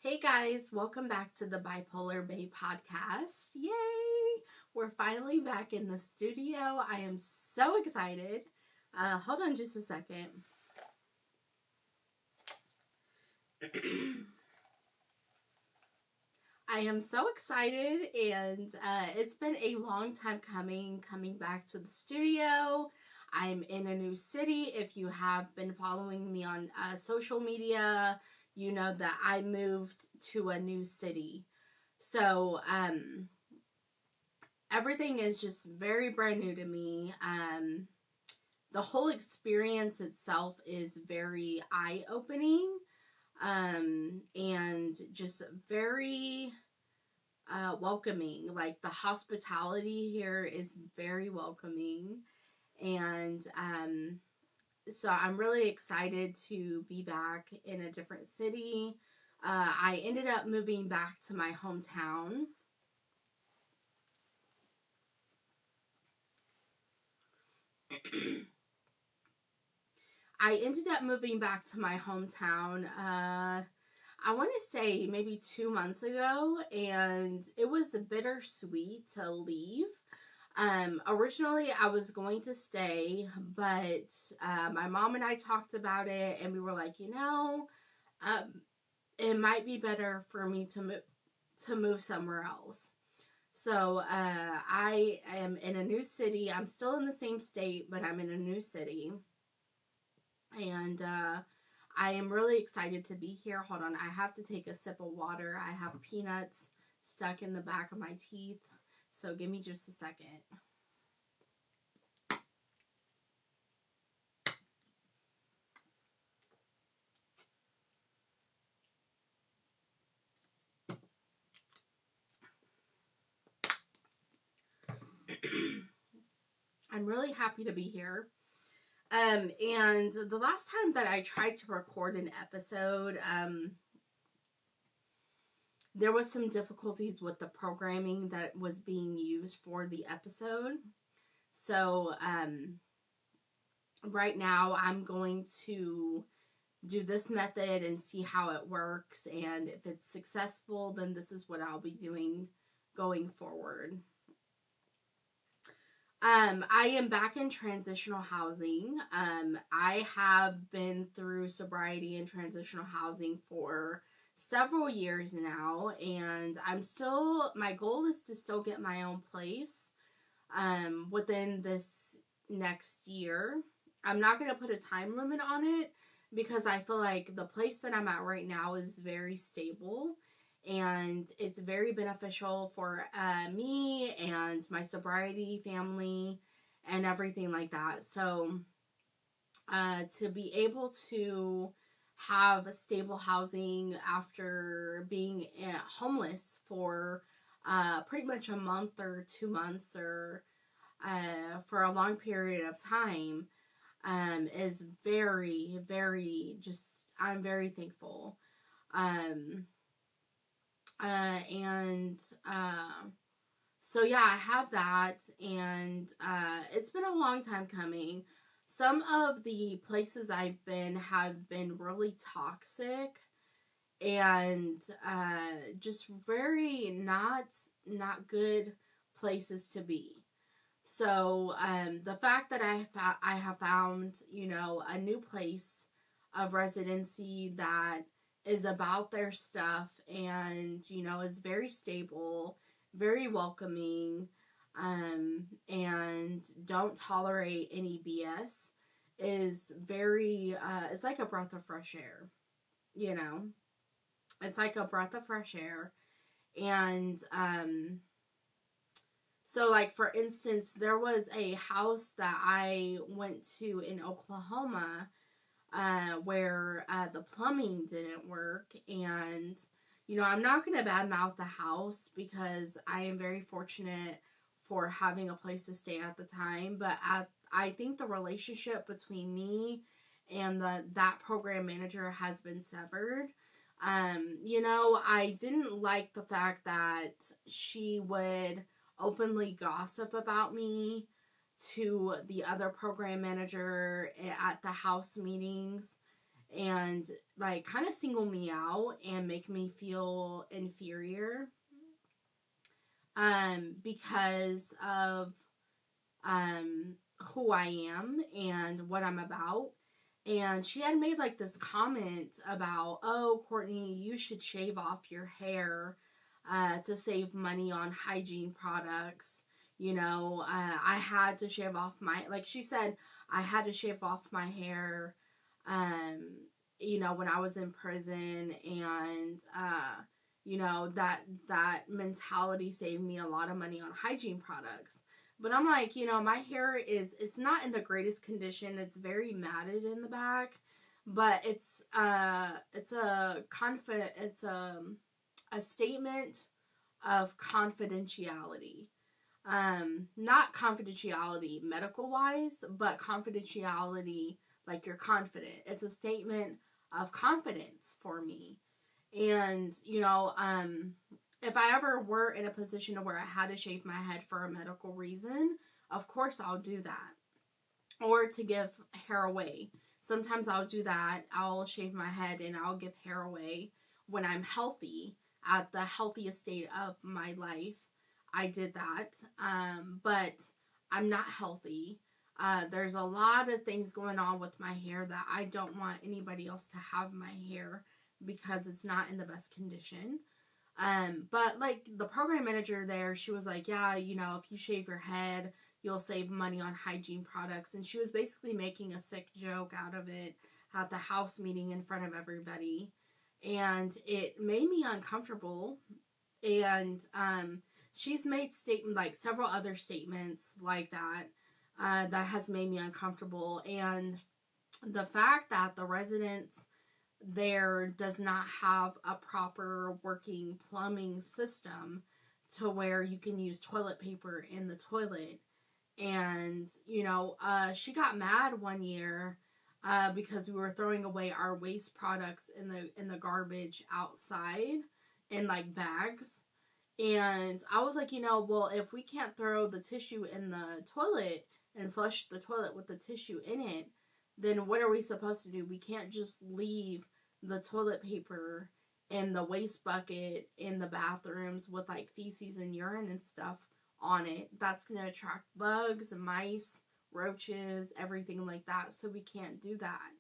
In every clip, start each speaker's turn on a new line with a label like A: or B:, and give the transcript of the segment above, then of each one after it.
A: Hey guys, welcome back to the Bipolar Bae podcast. Yay! We're finally back in the studio. I am so excited. Hold on just a second. I am so excited, and it's been a long time coming back to the studio. I'm in a new city. If you have been following me on social media, you know that I moved to a new city. So, everything is just very brand new to me. The whole experience itself is very eye-opening, and just very welcoming. Like, the hospitality here is very welcoming, and so I'm really excited to be back in a different city. I ended up moving back to my hometown. I ended up moving back to my hometown, I want to say maybe 2 months ago, and it was bittersweet to leave. Originally I was going to stay, but my mom and I talked about it, and we were like, it might be better for me to move somewhere else. So I am in a new city. I'm still in the same state, but I'm in a new city. And I am really excited to be here. Hold on, I have to take a sip of water. I have peanuts stuck in the back of my teeth. So give me just a second. I'm really happy to be here. And the last time that I tried to record an episode, there was some difficulties with the programming that was being used for the episode. So, right now I'm going to do this method and see how it works. And if it's successful, then this is what I'll be doing going forward. I am back in transitional housing. I have been through sobriety and transitional housing for several years now, and my goal is to still get my own place, within this next year. I'm not going to put a time limit on it because I feel like the place that I'm at right now is very stable, and it's very beneficial for me and my sobriety family and everything like that. So to be able to have stable housing after being homeless for pretty much a month or 2 months, or for a long period of time, is very, very, I'm very thankful. And so yeah, I have that, and it's been a long time coming. Some of the places I've been have been really toxic, and just very not good places to be. So the fact that I have found, a new place of residency that is about their stuff, and is very stable, very welcoming, and don't tolerate any BS, is very it's like a breath of fresh air. It's like a breath of fresh air. And so, like, for instance, there was a house that I went to in Oklahoma, where the plumbing didn't work. And, I'm not going to badmouth the house because I am very fortunate for having a place to stay at the time. But I think the relationship between me and that program manager has been severed. I didn't like the fact that she would openly gossip about me to the other program manager at the house meetings. and like kind of single me out and make me feel inferior because of who I am and what I'm about. And she had made like this comment about, oh, Courtney, you should shave off your hair to save money on hygiene products. I had to shave off like she said, I had to shave off my hair, when I was in prison. And, that mentality saved me a lot of money on hygiene products. But I'm like, my hair it's not in the greatest condition. It's very matted in the back, but it's a statement of confidentiality. Not confidentiality medical wise, but confidentiality like you're confident. It's a statement of confidence for me. And, if I ever were in a position where I had to shave my head for a medical reason, of course I'll do that. Or to give hair away. Sometimes I'll do that. I'll shave my head and I'll give hair away when I'm healthy, at the healthiest state of my life. I did that. But I'm not healthy. There's a lot of things going on with my hair that I don't want anybody else to have my hair because it's not in the best condition. But like the program manager there, she was like, yeah, if you shave your head, you'll save money on hygiene products. And she was basically making a sick joke out of it at the house meeting in front of everybody. And it made me uncomfortable. And, she's made several other statements like that, that has made me uncomfortable. And the fact that the residents there does not have a proper working plumbing system to where you can use toilet paper in the toilet. And, she got mad one year because we were throwing away our waste products in the garbage outside in like bags. And I was like, well, if we can't throw the tissue in the toilet and flush the toilet with the tissue in it, then what are we supposed to do? We can't just leave the toilet paper in the waste bucket in the bathrooms with like feces and urine and stuff on it. That's going to attract bugs, mice, roaches, everything like that. So we can't do that.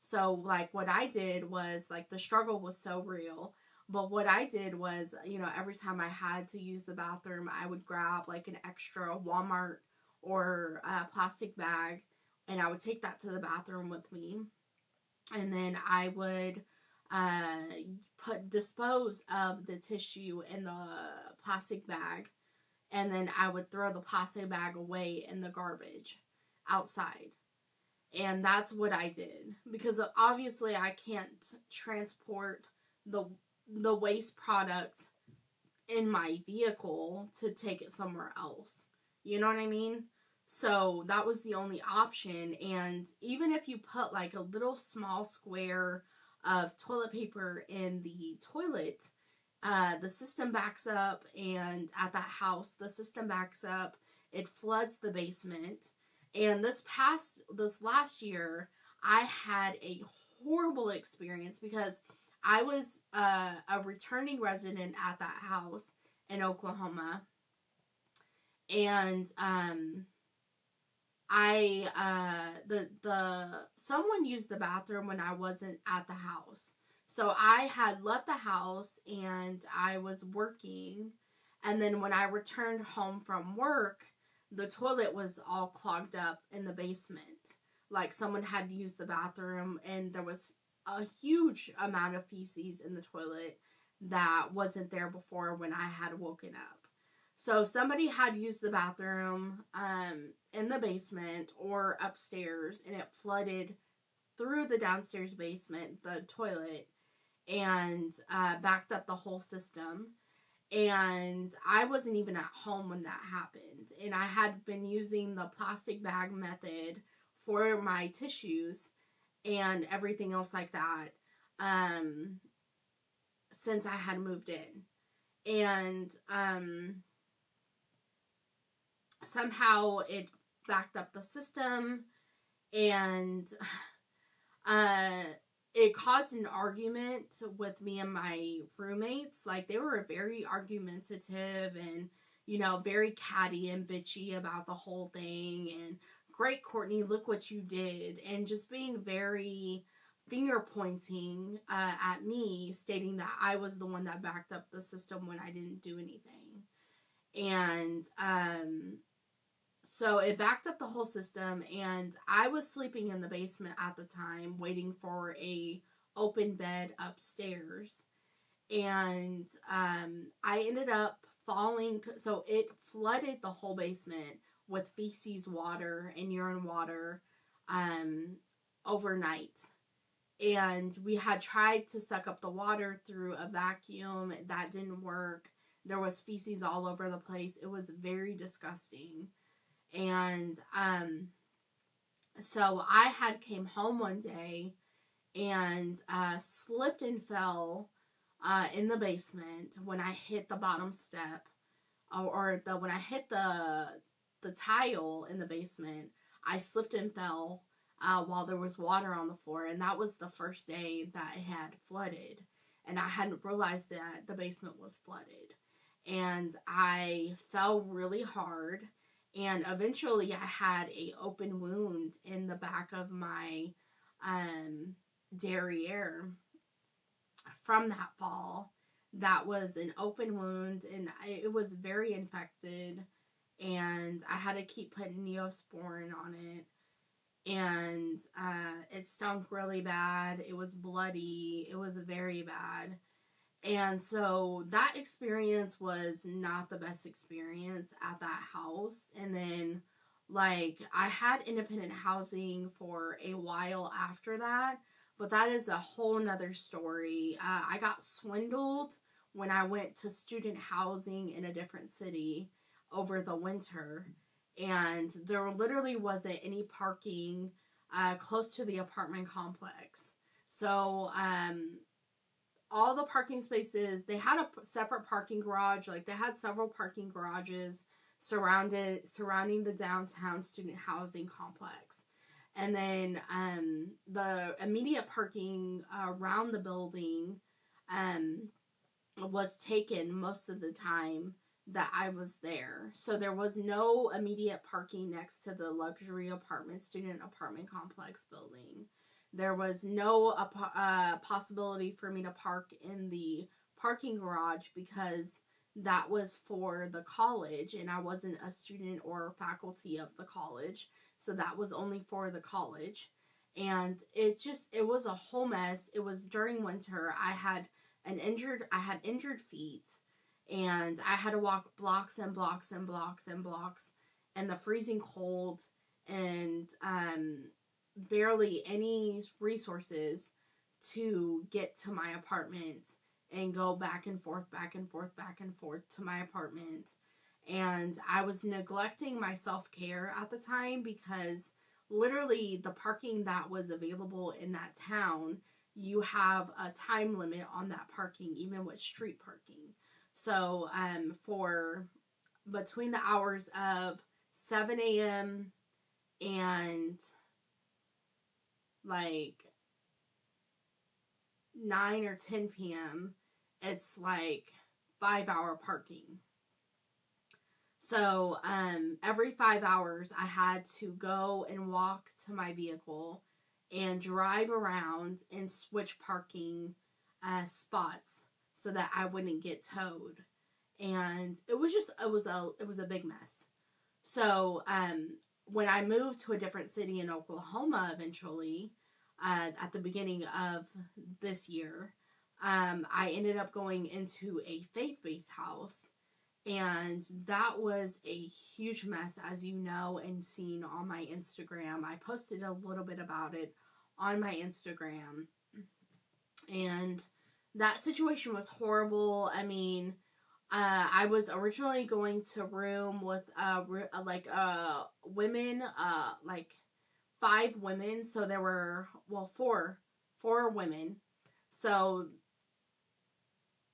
A: So like what I did was, like, the struggle was so real. But what I did was, every time I had to use the bathroom, I would grab like an extra Walmart or plastic bag, and I would take that to the bathroom with me. And then I would dispose of the tissue in the plastic bag, and then I would throw the plastic bag away in the garbage outside. And that's what I did, because obviously I can't transport the waste product in my vehicle to take it somewhere else. You know what I mean? So that was the only option. And even if you put like a little small square of toilet paper in the toilet, the system backs up, and at that house, the system backs up, it floods the basement. And this last year, I had a horrible experience because I was a returning resident at that house in Oklahoma. And someone used the bathroom when I wasn't at the house. So I had left the house and I was working, and then when I returned home from work, the toilet was all clogged up in the basement. Like someone had used the bathroom and there was a huge amount of feces in the toilet that wasn't there before when I had woken up. So somebody had used the bathroom in the basement or upstairs, and it flooded through the downstairs basement, the toilet, and backed up the whole system. And I wasn't even at home when that happened. And I had been using the plastic bag method for my tissues and everything else like that since I had moved in. And somehow it backed up the system, and it caused an argument with me and my roommates. Like, they were very argumentative and, you know, very catty and bitchy about the whole thing. And, great, Courtney, look what you did. And just being very finger pointing at me, stating that I was the one that backed up the system when I didn't do anything. And, so it backed up the whole system, and I was sleeping in the basement at the time, waiting for a open bed upstairs. And I ended up falling, so it flooded the whole basement with feces water and urine water overnight. And we had tried to suck up the water through a vacuum. That didn't work. There was feces all over the place. It was very disgusting. And so I had came home one day and slipped and fell in the basement when I hit the bottom step, when I hit the tile in the basement. I slipped and fell while there was water on the floor, and that was the first day that it had flooded, and I hadn't realized that the basement was flooded, and I fell really hard. And eventually I had a open wound in the back of my derriere from that fall. That was an open wound, and it was very infected, and I had to keep putting Neosporin on it, and it stunk really bad. It was bloody. It was very bad. And so that experience was not the best experience at that house. And then, like, I had independent housing for a while after that, but that is a whole nother story. I got swindled when I went to student housing in a different city over the winter, and there literally wasn't any parking close to the apartment complex. So, all the parking spaces, they had a separate parking garage. Like, they had several parking garages surrounding the downtown student housing complex. And then the immediate parking around the building was taken most of the time that I was there. So there was no immediate parking next to the luxury student apartment complex building. There was no possibility for me to park in the parking garage because that was for the college, and I wasn't a student or faculty of the college, so that was only for the college. And it was a whole mess. It was during winter. I had injured feet, and I had to walk blocks and blocks and blocks and blocks in the freezing cold, and barely any resources to get to my apartment and go back and forth to my apartment. And I was neglecting my self-care at the time because literally the parking that was available in that town, you have a time limit on that parking, even with street parking. So for between the hours of 7 a.m. and like 9 or 10 p.m., it's like 5-hour parking. So every 5 hours I had to go and walk to my vehicle and drive around and switch parking spots so that I wouldn't get towed. And it was a big mess. So when I moved to a different city in Oklahoma eventually, at the beginning of this year, I ended up going into a faith-based house, and that was a huge mess, as you know and seen on my Instagram. I posted a little bit about it on my Instagram, and that situation was horrible. I mean, I was originally going to room with women, like 5 women. So there were four women. So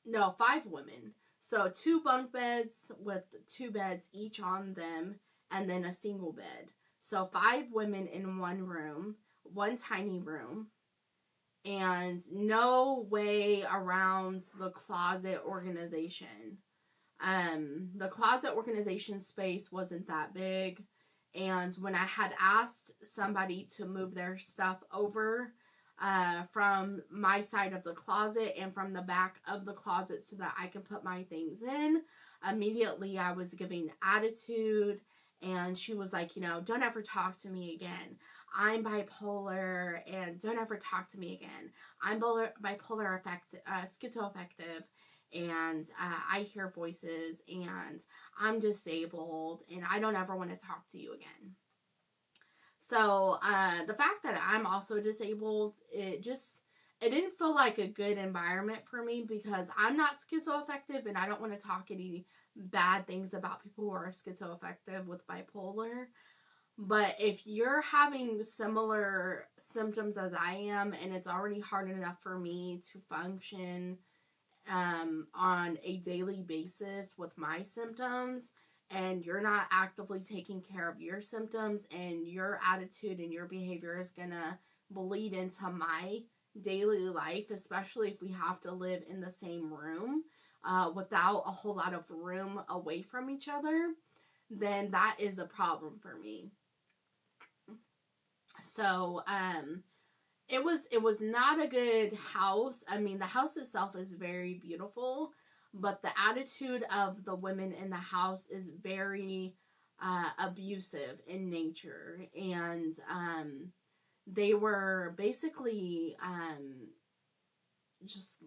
A: no, 5 women. So 2 bunk beds with 2 beds each on them, and then a single bed. So 5 women in one room, one tiny room. and no way around the closet organization. The closet organization space wasn't that big, and when I had asked somebody to move their stuff over from my side of the closet and from the back of the closet so that I can put my things in, immediately I was giving attitude, and she was like, don't ever talk to me again. I'm bipolar, and don't ever talk to me again. I'm bipolar schizoaffective, and I hear voices, and I'm disabled, and I don't ever want to talk to you again. So the fact that I'm also disabled, it didn't feel like a good environment for me, because I'm not schizoaffective, and I don't want to talk any bad things about people who are schizoaffective with bipolar. But if you're having similar symptoms as I am, and it's already hard enough for me to function on a daily basis with my symptoms, and you're not actively taking care of your symptoms, and your attitude and your behavior is gonna bleed into my daily life, especially if we have to live in the same room without a whole lot of room away from each other, then that is a problem for me. So it was not a good house. I mean, the house itself is very beautiful, but the attitude of the women in the house is very abusive in nature, and they were basically just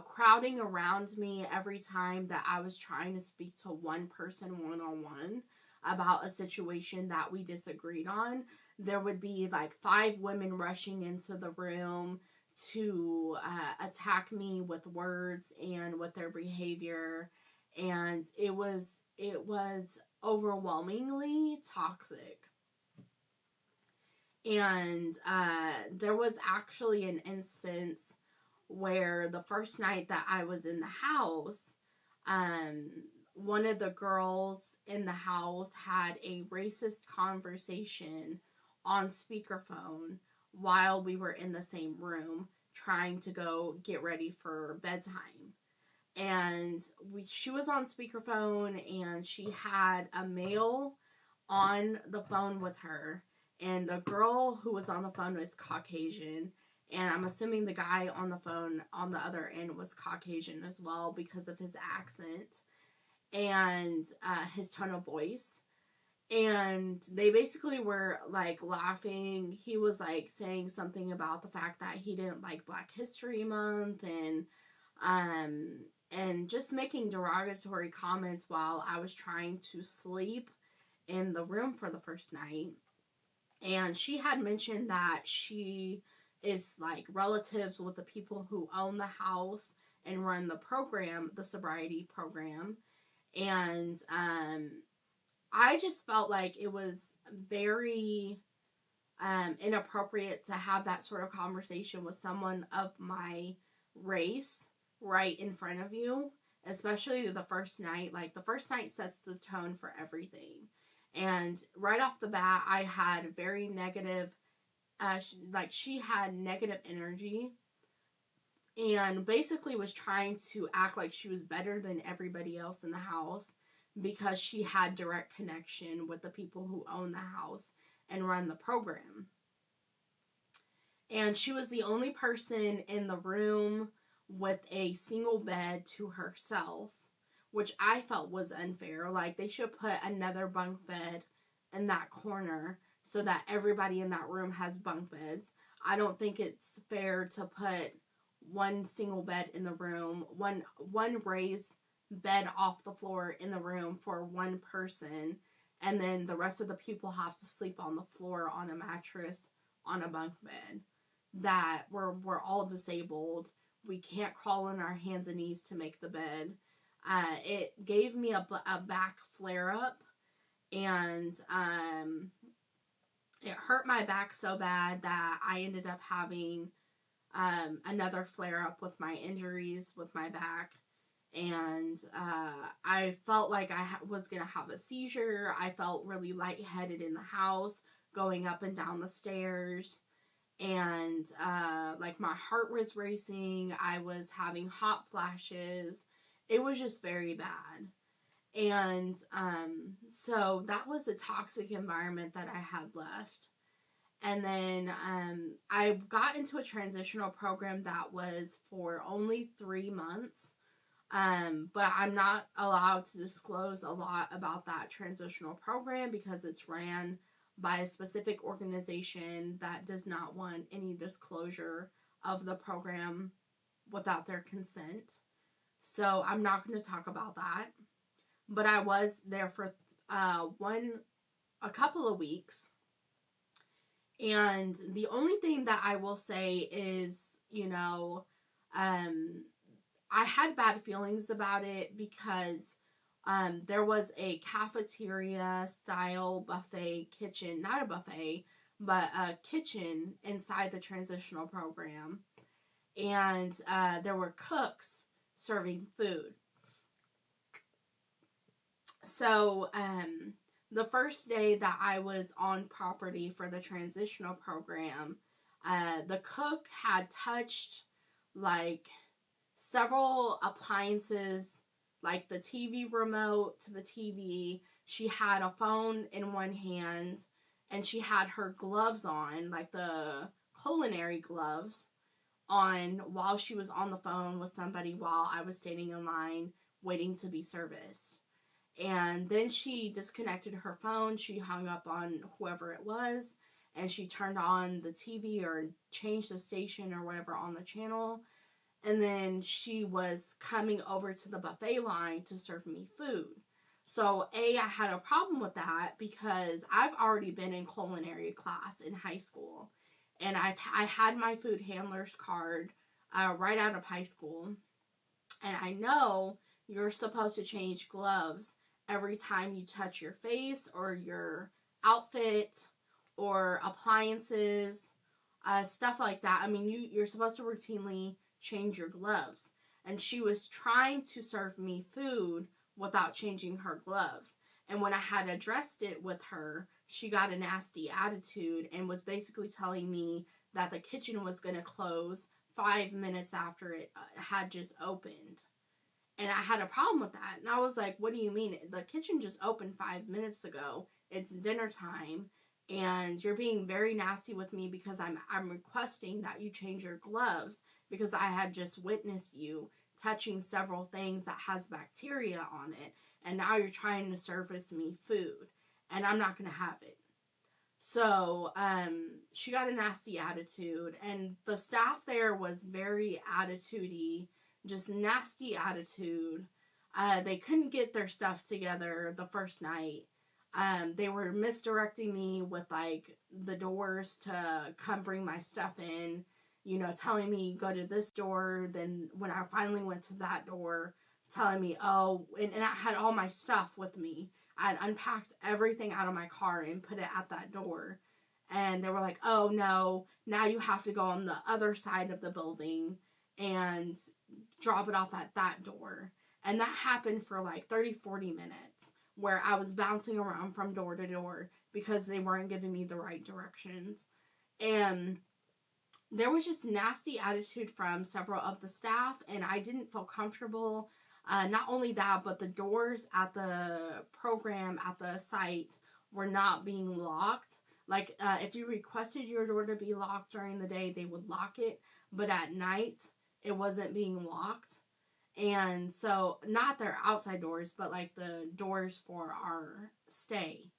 A: crowding around me every time that I was trying to speak to one person one-on-one about a situation that we disagreed on. There would be like 5 women rushing into the room to attack me with words and with their behavior, and it was overwhelmingly toxic. And there was actually an instance where the first night that I was in the house, one of the girls in the house had a racist conversation on speakerphone while we were in the same room trying to go get ready for bedtime. And she was on speakerphone, and she had a male on the phone with her, and the girl who was on the phone was Caucasian, and I'm assuming the guy on the phone on the other end was Caucasian as well because of his accent and his tone of voice. And they basically were like laughing. He was like saying something about the fact that he didn't like Black History Month, and just making derogatory comments while I was trying to sleep in the room for the first night. And she had mentioned that she is like relatives with the people who own the house and run the program, the sobriety program. And I just felt like it was very inappropriate to have that sort of conversation with someone of my race right in front of you, especially the first night. Like, the first night sets the tone for everything. And right off the bat, I had very negative, she had negative energy, and basically was trying to act like she was better than everybody else in the house because she had direct connection with the people who own the house and run the program. And she was the only person in the room with a single bed to herself, which I felt was unfair. Like, they should put another bunk bed in that corner so that everybody in that room has bunk beds. I don't think it's fair to put one single bed in the room, one raised bed off the floor in the room for one person, and then the rest of the people have to sleep on the floor on a mattress on a bunk bed. That we're all disabled. We can't crawl on our hands and knees to make the bed. It gave me a back flare up, and it hurt my back so bad that I ended up having another flare up with my injuries with my back. And I felt like I was going to have a seizure. I felt really lightheaded in the house, going up and down the stairs. and like my heart was racing. I was having hot flashes. It was just very bad. And so that was a toxic environment that I had left. And then I got into a transitional program that was for only 3 months. But I'm not allowed to disclose a lot about that transitional program because it's ran by a specific organization that does not want any disclosure of the program without their consent. So I'm not going to talk about that. But I was there for a couple of weeks. And the only thing that I will say is, I had bad feelings about it because there was a cafeteria style buffet kitchen, not a buffet, but a kitchen inside the transitional program. And there were cooks serving food. So the first day that I was on property for the transitional program, the cook had touched like several appliances, like the TV remote to the TV. She had a phone in one hand, and she had her gloves on, like the culinary gloves, on while she was on the phone with somebody while I was standing in line waiting to be serviced. And then she disconnected her phone. She hung up on whoever it was, and she turned on the TV or changed the station or whatever on the channel. And then she was coming over to the buffet line to serve me food. So, I had a problem with that because I've already been in culinary class in high school. And I had my food handler's card right out of high school. And I know you're supposed to change gloves every time you touch your face or your outfit or appliances, stuff like that. I mean, you're supposed to routinely change your gloves. And she was trying to serve me food without changing her gloves. And when I had addressed it with her, she got a nasty attitude and was basically telling me that the kitchen was going to close 5 minutes after it had just opened. And I had a problem with that. And I was like, what do you mean? The kitchen just opened 5 minutes ago. It's dinner time. And you're being very nasty with me because I'm requesting that you change your gloves because I had just witnessed you touching several things that has bacteria on it. And now you're trying to service me food. And I'm not going to have it. So, she got a nasty attitude. And the staff there was very attitude-y. Just nasty attitude. They couldn't get their stuff together the first night. They were misdirecting me with like the doors to come bring my stuff in, telling me go to this door. Then when I finally went to that door, telling me, and I had all my stuff with me. I had unpacked everything out of my car and put it at that door. And they were like, oh no, now you have to go on the other side of the building and drop it off at that door. And that happened for like 30-40 minutes where I was bouncing around from door to door because they weren't giving me the right directions. And there was just nasty attitude from several of the staff, and I didn't feel comfortable. Not only that, but the doors at the program at the site were not being locked. Like, if you requested your door to be locked during the day, they would lock it. But at night, it wasn't being locked. And so, not their outside doors, but like the doors for our stay.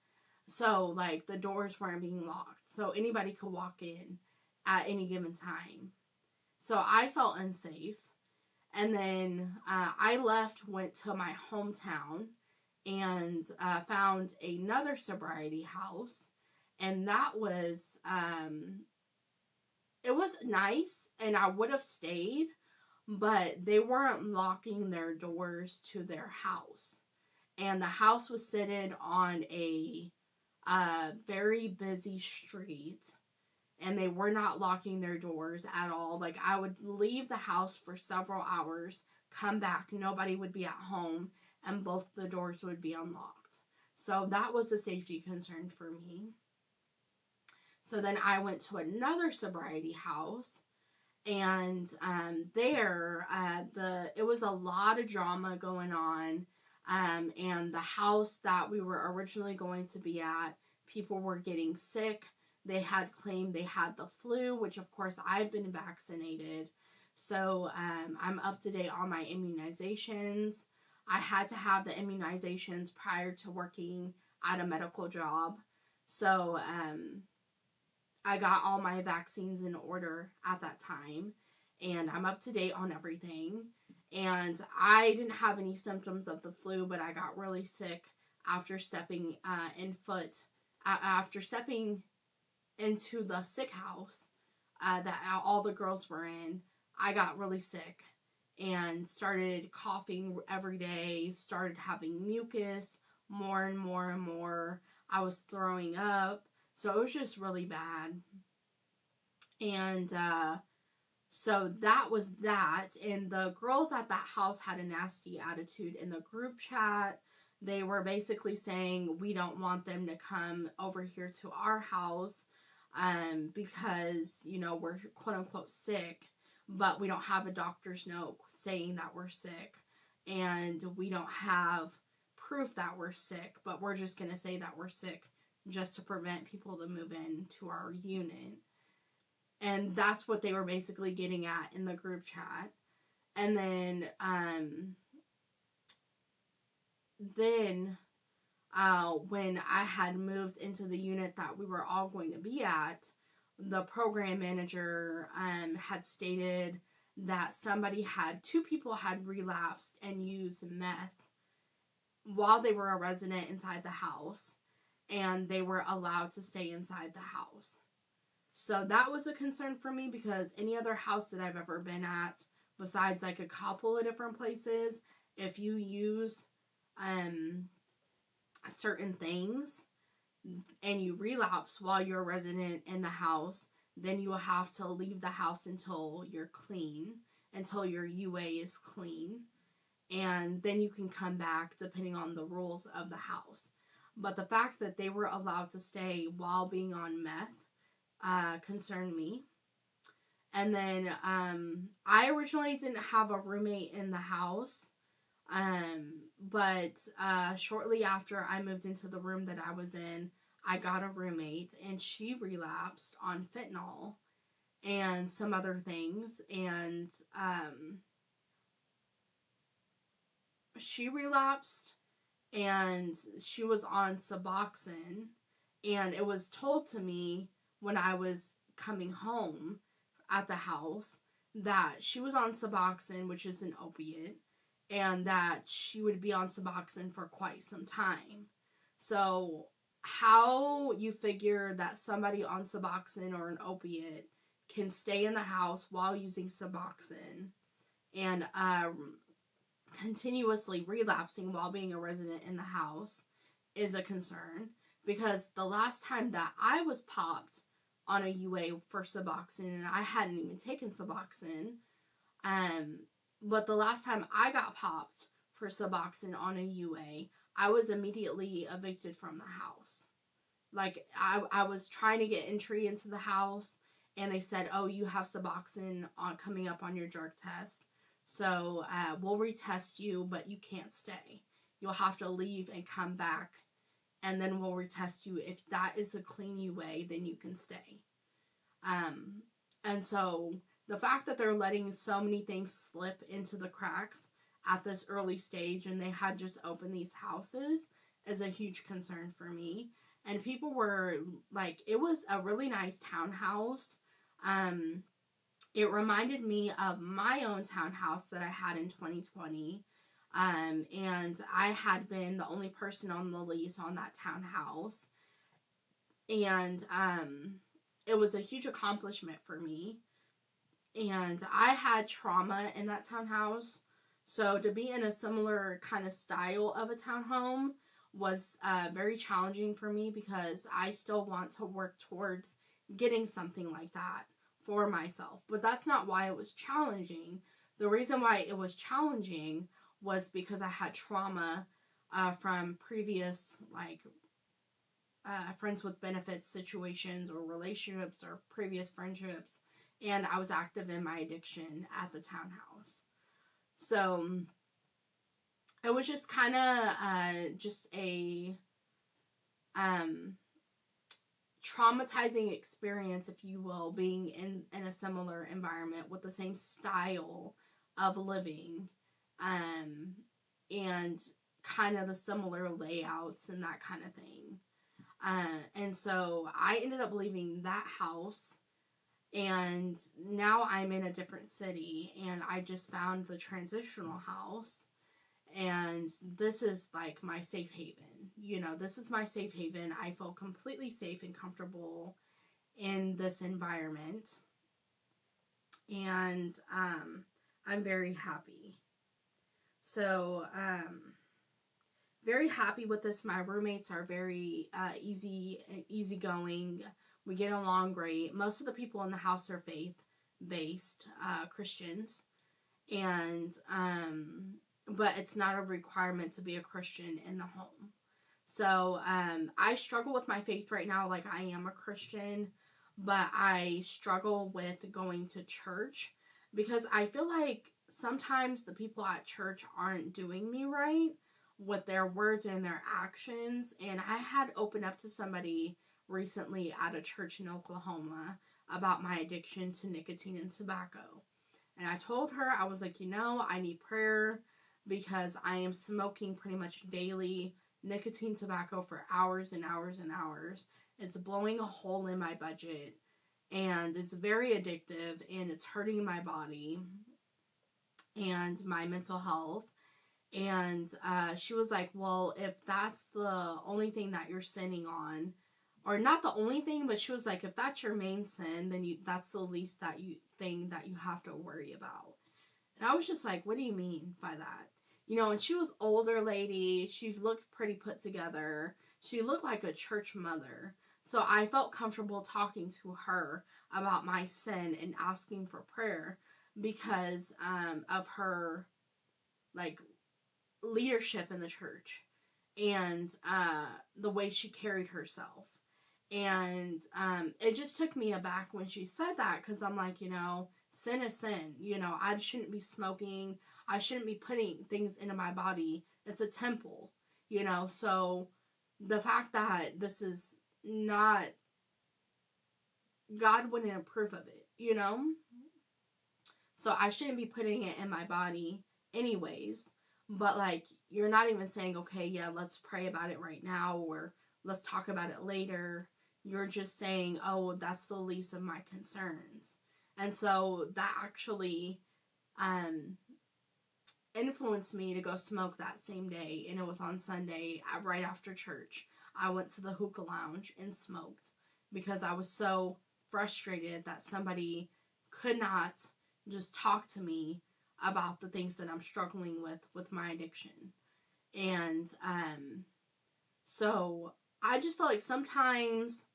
A: So, like, the doors weren't being locked. So, anybody could walk in at any given time. So, I felt unsafe. And then I went to my hometown, and found another sobriety house. And that was, it was nice, and I would have stayed, but they weren't locking their doors to their house. And the house was sitting on a very busy street, and they were not locking their doors at all. Like, I would leave the house for several hours, come back, nobody would be at home, and both the doors would be unlocked. So that was a safety concern for me. So then I went to another sobriety house, and there it was a lot of drama going on, and the house that we were originally going to be at, people were getting sick. They had claimed they had the flu, which of course I've been vaccinated, so I'm up to date on my immunizations. I had to have the immunizations prior to working at a medical job, so I got all my vaccines in order at that time, and I'm up to date on everything. And I didn't have any symptoms of the flu, but I got really sick after stepping after stepping into the sick house that all the girls were in. I got really sick and started coughing every day, started having mucus more and more and more. I was throwing up. So it was just really bad. And so that was that. And the girls at that house had a nasty attitude in the group chat. They were basically saying, we don't want them to come over here to our house because, you know, we're quote unquote sick, but we don't have a doctor's note saying that we're sick. And we don't have proof that we're sick, but we're just going to say that we're sick just to prevent people to move into our unit. And that's what they were basically getting at in the group chat. And then when I had moved into the unit that we were all going to be at, the program manager had stated that two people had relapsed and used meth while they were a resident inside the house, and they were allowed to stay inside the house. So that was a concern for me, because any other house that I've ever been at, besides like a couple of different places, if you use certain things and you relapse while you're a resident in the house, then you will have to leave the house until you're clean, until your UA is clean, and then you can come back depending on the rules of the house. But the fact that they were allowed to stay while being on meth concerned me. And then I originally didn't have a roommate in the house, but shortly after I moved into the room that I was in, I got a roommate, and she relapsed on fentanyl and some other things, and she relapsed, and she was on Suboxone, and it was told to me when I was coming home at the house that she was on Suboxone, which is an opiate, and that she would be on Suboxone for quite some time. So how you figure that somebody on Suboxone or an opiate can stay in the house while using Suboxone and continuously relapsing while being a resident in the house is a concern, because the last time that I was popped on a UA for Suboxone, and I hadn't even taken Suboxone, but the last time I got popped for Suboxone on a UA, I was immediately evicted from the house. Like, I was trying to get entry into the house, and they said, oh, you have Suboxone coming up on your drug test, so we'll retest you, but you can't stay. You'll have to leave and come back, and then we'll retest you. If that is a clean UA, then you can stay. And so the fact that they're letting so many things slip into the cracks at this early stage, and they had just opened these houses, is a huge concern for me. And people were like, it was a really nice townhouse. It reminded me of my own townhouse that I had in 2020. And I had been the only person on the lease on that townhouse. And it was a huge accomplishment for me. And I had trauma in that townhouse. So to be in a similar kind of style of a townhome was very challenging for me, because I still want to work towards getting something like that for myself. But that's not why it was challenging. The reason why it was challenging was because I had trauma from previous, like, friends with benefits situations or relationships or previous friendships, and I was active in my addiction at the townhouse. So it was just kind of just a um, traumatizing experience, if you will, being in a similar environment with the same style of living, and kind of the similar layouts and that kind of thing. And so I ended up leaving that house, and now I'm in a different city, and I just found the transitional house, and this is like my safe haven. This is my safe haven. I feel completely safe and comfortable in this environment, and I'm very happy. So, very happy with this. My roommates are very easygoing. We get along great. Most of the people in the house are faith-based Christians, and but it's not a requirement to be a Christian in the home. So I struggle with my faith right now. Like, I am a Christian, but I struggle with going to church because I feel like sometimes the people at church aren't doing me right with their words and their actions. And I had opened up to somebody recently at a church in Oklahoma about my addiction to nicotine and tobacco. And I told her, I was like, I need prayer because I am smoking pretty much daily nicotine tobacco for hours and hours and hours. It's blowing a hole in my budget, and it's very addictive, and it's hurting my body and my mental health. And she was like, well, if that's the only thing that you're sinning on, or not the only thing, but she was like, if that's your main sin, then that's the least thing that you have to worry about. And I was just like, what do you mean by that? And she was older lady. She looked pretty put together. She looked like a church mother. So I felt comfortable talking to her about my sin and asking for prayer because of her, like, leadership in the church and the way she carried herself. And it just took me aback when she said that, because I'm like, sin is sin. I shouldn't be smoking. I shouldn't be putting things into my body. It's a temple, so the fact that this is not, God wouldn't approve of it, so I shouldn't be putting it in my body anyways. But, like, you're not even saying, okay, yeah, let's pray about it right now, or let's talk about it later. You're just saying, oh, that's the least of my concerns. And so that actually influenced me to go smoke that same day. And it was on Sunday, right after church. I went to the hookah lounge and smoked because I was so frustrated that somebody could not just talk to me about the things that I'm struggling with my addiction. And so I just feel like sometimes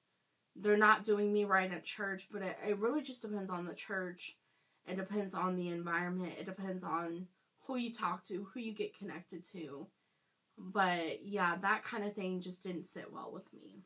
A: they're not doing me right at church, but it really just depends on the church. It depends on the environment. It depends on who you talk to, who you get connected to. But yeah, that kind of thing just didn't sit well with me.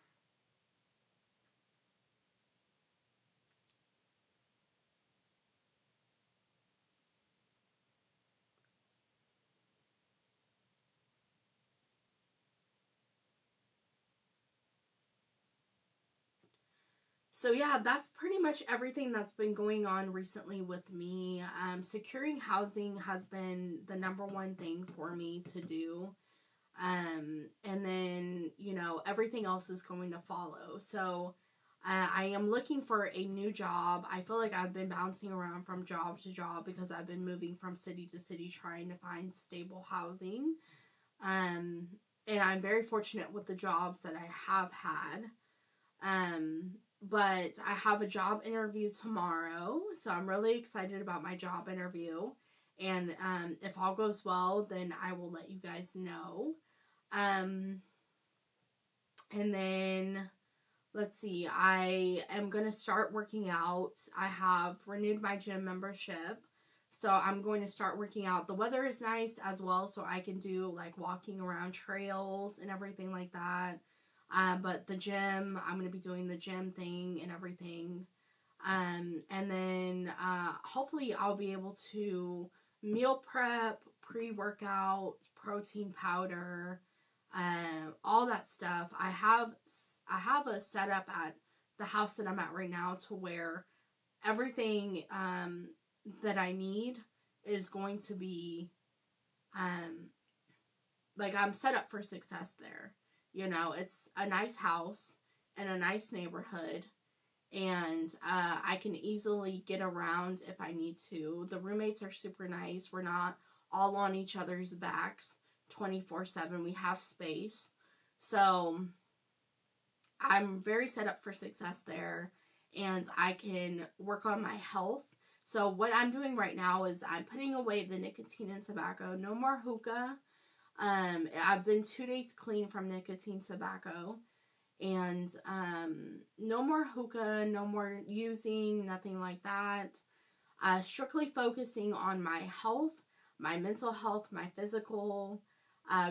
A: So yeah, that's pretty much everything that's been going on recently with me. Securing housing has been the number one thing for me to do. And then, everything else is going to follow. So I am looking for a new job. I feel like I've been bouncing around from job to job because I've been moving from city to city trying to find stable housing. And I'm very fortunate with the jobs that I have had. But I have a job interview tomorrow, so I'm really excited about my job interview. And if all goes well, then I will let you guys know. And then, let's see, I am going to start working out. I have renewed my gym membership, so I'm going to start working out. The weather is nice as well, so I can do, like, walking around trails and everything like that. But the gym, I'm going to be doing the gym thing and everything. And then hopefully I'll be able to meal prep, pre-workout, protein powder, all that stuff. I have a setup at the house that I'm at right now to where everything that I need is going to be like I'm set up for success there. You know, it's a nice house in a nice neighborhood, and I can easily get around if I need to. The roommates are super nice. We're not all on each other's backs 24/7. We have space. So I'm very set up for success there, and I can work on my health. So what I'm doing right now is I'm putting away the nicotine and tobacco. No more hookah. I've been 2 days clean from nicotine, tobacco, and no more hookah, no more using, nothing like that. Strictly focusing on my health, my mental health, my physical,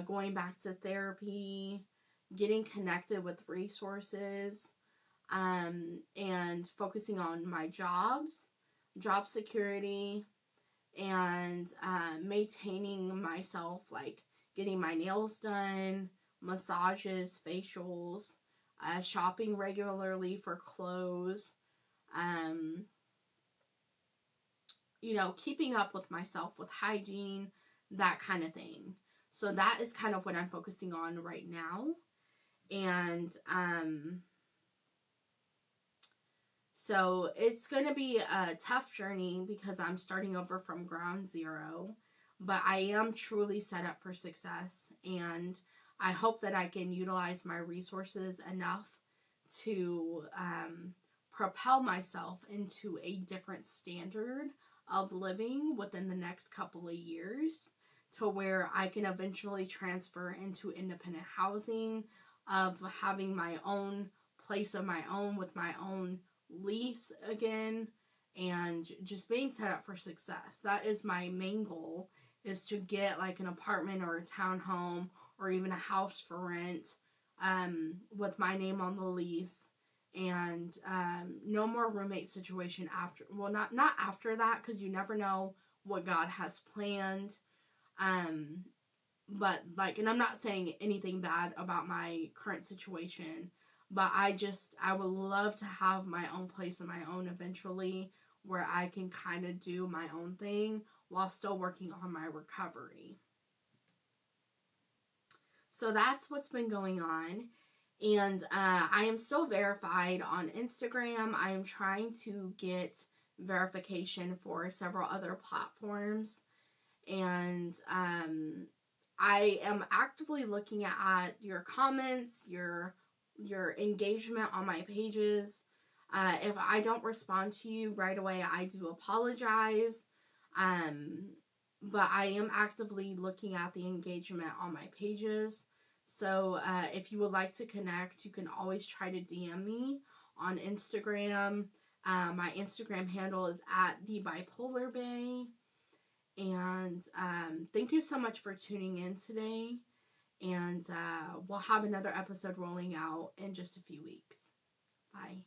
A: going back to therapy, getting connected with resources, and focusing on my job security, and maintaining myself, like getting my nails done, massages, facials, shopping regularly for clothes, you know, keeping up with myself with hygiene, that kind of thing. So that is kind of what I'm focusing on right now. And so it's going to be a tough journey because I'm starting over from ground zero, but I am truly set up for success, and I hope that I can utilize my resources enough to propel myself into a different standard of living within the next couple of years, to where I can eventually transfer into independent housing, of having my own place of my own with my own lease again, and just being set up for success. That is my main goal, is to get like an apartment or a townhome or even a house for rent, with my name on the lease, and no more roommate situation after. Well, not after that, because you never know what God has planned. But like, and I'm not saying anything bad about my current situation, but I would love to have my own place of my own eventually, where I can kind of do my own thing while still working on my recovery. So that's what's been going on. And I am still verified on Instagram. I am trying to get verification for several other platforms. And I am actively looking at your comments, your engagement on my pages. If I don't respond to you right away, I do apologize. But I am actively looking at the engagement on my pages. So if you would like to connect, you can always try to DM me on Instagram. My Instagram handle is at TheBipolarBae. And thank you so much for tuning in today. And we'll have another episode rolling out in just a few weeks. Bye.